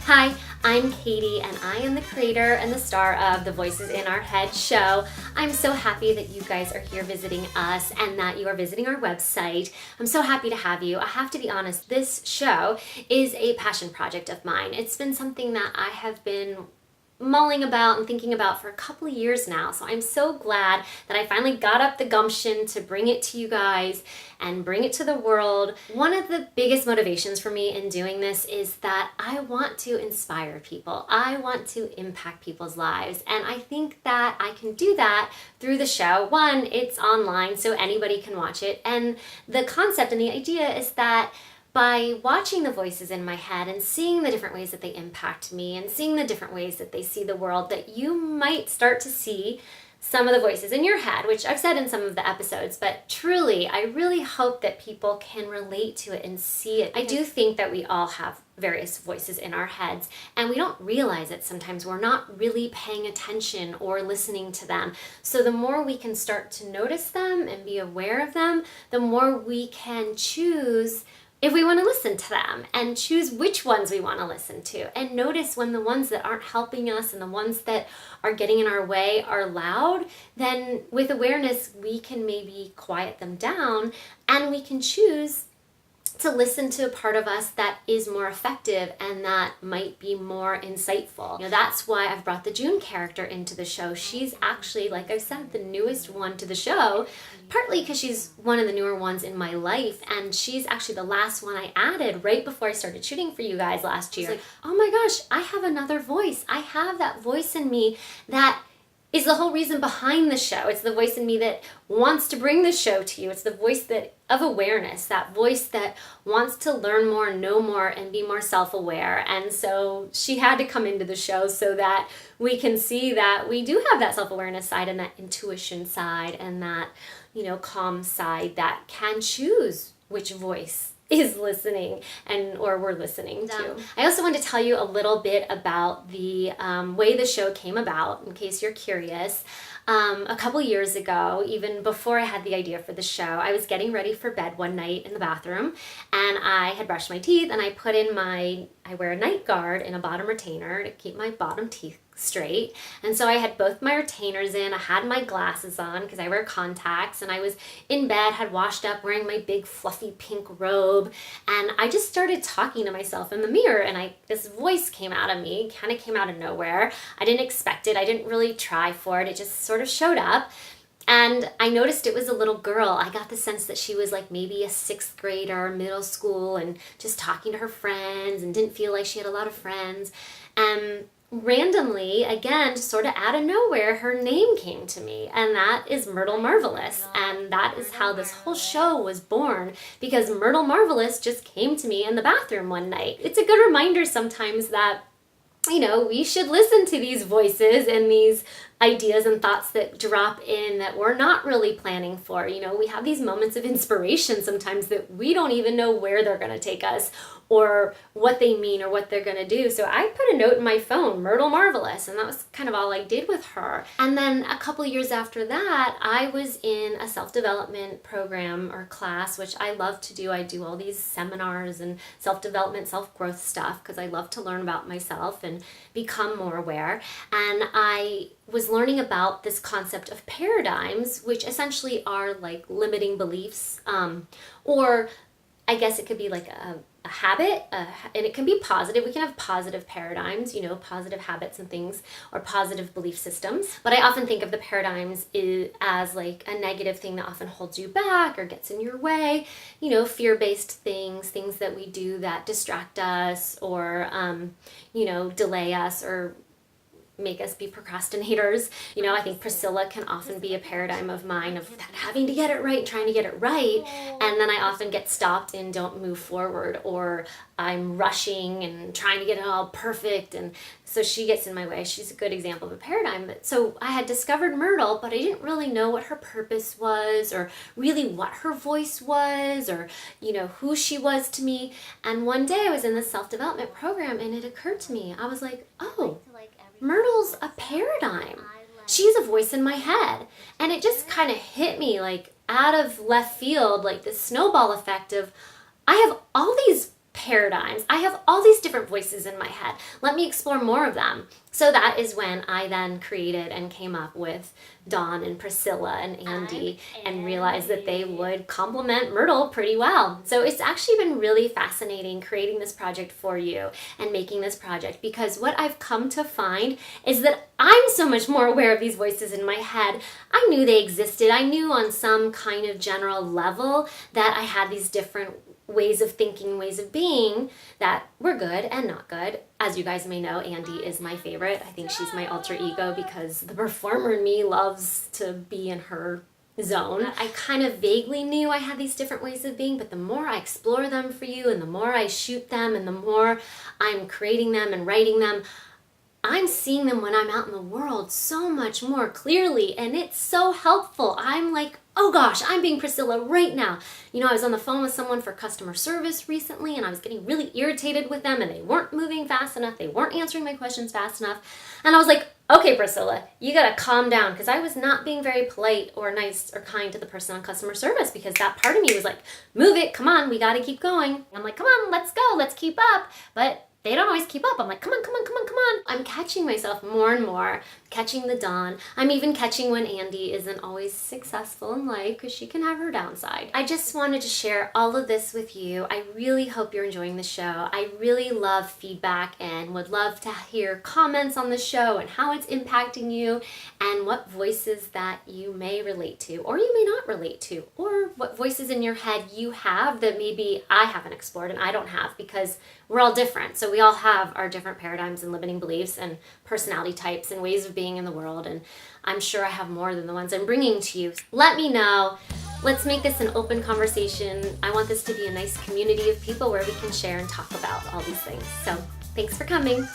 Hi, I'm Katie, and I am the creator and the star of the Voices in Our Head show. I'm so happy that you guys are here visiting us and that you are visiting our website. I'm so happy to have you. I have to be honest, this show is a passion project of mine. It's been something that I have been mulling about and thinking about for a couple of years now. So I'm so glad that I finally got up the gumption to bring it to you guys and bring it to the world. One of the biggest motivations for me in doing this is that I want to inspire people. I want to impact people's lives. And I think that I can do that through the show. One, it's online, so anybody can watch it. And the concept and the idea is that by watching the voices in my head and seeing the different ways that they impact me and seeing the different ways that they see the world, that you might start to see some of the voices in your head, which I've said in some of the episodes, but truly, I really hope that people can relate to it and see it. I do think that we all have various voices in our heads, and we don't realize it sometimes. We're not really paying attention or listening to them. So the more we can start to notice them and be aware of them, the more we can choose if we want to listen to them and choose which ones we want to listen to, and notice when the ones that aren't helping us and the ones that are getting in our way are loud, then with awareness we can maybe quiet them down and we can choose to listen to a part of us that is more effective and that might be more insightful. That's why I've brought the June character into the show. She's actually, like I said, the newest one to the show, partly because she's one of the newer ones in my life, and she's actually the last one I added right before I started shooting for you guys last year. Like, oh my gosh, I have another voice. I have that voice in me that is the whole reason behind the show. It's the voice in me that wants to bring the show to you. It's the voice that of awareness, that voice that wants to learn more, know more, and be more self-aware. And so she had to come into the show so that we can see that we do have that self-awareness side and that intuition side and that, calm side that can choose which voice is listening or we're listening to. I also want to tell you a little bit about the way the show came about, in case you're curious. A couple years ago, even before I had the idea for the show, I was getting ready for bed one night in the bathroom, and I had brushed my teeth, and I put in I wear a night guard and a bottom retainer to keep my bottom teeth straight. And so I had both my retainers in, I had my glasses on because I wear contacts, and I was in bed, had washed up, wearing my big fluffy pink robe, and I just started talking to myself in the mirror, and this voice came out of me, kind of came out of nowhere. I didn't expect it, I didn't really try for it, it just sort of showed up. And I noticed it was a little girl. I got the sense that she was like maybe a 6th grader, middle school, and just talking to her friends and didn't feel like she had a lot of friends. And randomly, again, just sort of out of nowhere, her name came to me, and that is Myrtle Marvelous. And that is how this whole show was born, because Myrtle Marvelous just came to me in the bathroom one night. It's a good reminder sometimes that we should listen to these voices and these ideas and thoughts that drop in that we're not really planning for. We have these moments of inspiration sometimes that we don't even know where they're going to take us or what they mean or what they're going to do. So I put a note in my phone, Myrtle Marvelous, and that was kind of all I did with her. And then a couple years after that, I was in a self-development program or class, which I love to do. I do all these seminars and self-development, self-growth stuff because I love to learn about myself and become more aware. And I was learning about this concept of paradigms, which essentially are like limiting beliefs, or I guess it could be like a habit, and it can be positive. We can have positive paradigms, positive habits and things, or positive belief systems. But I often think of the paradigms as like a negative thing that often holds you back or gets in your way, fear-based things that we do that distract us or, delay us or make us be procrastinators. I think Priscilla can often be a paradigm of mine of that having to get it right, trying to get it right, and then I often get stopped and don't move forward, or I'm rushing and trying to get it all perfect, and so she gets in my way. She's a good example of a paradigm. So I had discovered Myrtle, but I didn't really know what her purpose was, or really what her voice was, or who she was to me. And one day I was in the self-development program, and it occurred to me, I was like, oh, Myrtle's a paradigm. She's a voice in my head. And it just kind of hit me like out of left field, like this snowball effect of, I have all these paradigms. I have all these different voices in my head. Let me explore more of them. So that is when I then created and came up with Dawn and Priscilla and Andy and realized that they would complement Myrtle pretty well. So it's actually been really fascinating creating this project for you and making this project, because what I've come to find is that I'm so much more aware of these voices in my head. I knew they existed. I knew on some kind of general level that I had these different ways of thinking, ways of being that were good and not good. As you guys may know, Andy is my favorite. I think she's my alter ego because the performer in me loves to be in her zone. I kind of vaguely knew I had these different ways of being, but the more I explore them for you and the more I shoot them and the more I'm creating them and writing them, I'm seeing them when I'm out in the world so much more clearly, and it's so helpful. I'm like, oh gosh, I'm being Priscilla right now. You know, I was on the phone with someone for customer service recently, and I was getting really irritated with them, and they weren't moving fast enough. They weren't answering my questions fast enough. And I was like, okay, Priscilla, you gotta calm down, because I was not being very polite or nice or kind to the person on customer service, because that part of me was like, move it, come on, we gotta keep going. I'm like, come on, let's go, let's keep up. But they don't always keep up. I'm like, come on, come on, come on, come on. I'm catching myself more and more, catching the Dawn. I'm even catching when Andy isn't always successful in life, because she can have her downside. I just wanted to share all of this with you. I really hope you're enjoying the show. I really love feedback and would love to hear comments on the show and how it's impacting you and what voices that you may relate to or you may not relate to, or what voices in your head you have that maybe I haven't explored and I don't have, because we're all different. So we all have our different paradigms and limiting beliefs and personality types and ways of being in the world. And I'm sure I have more than the ones I'm bringing to you. Let me know. Let's make this an open conversation. I want this to be a nice community of people where we can share and talk about all these things. So thanks for coming.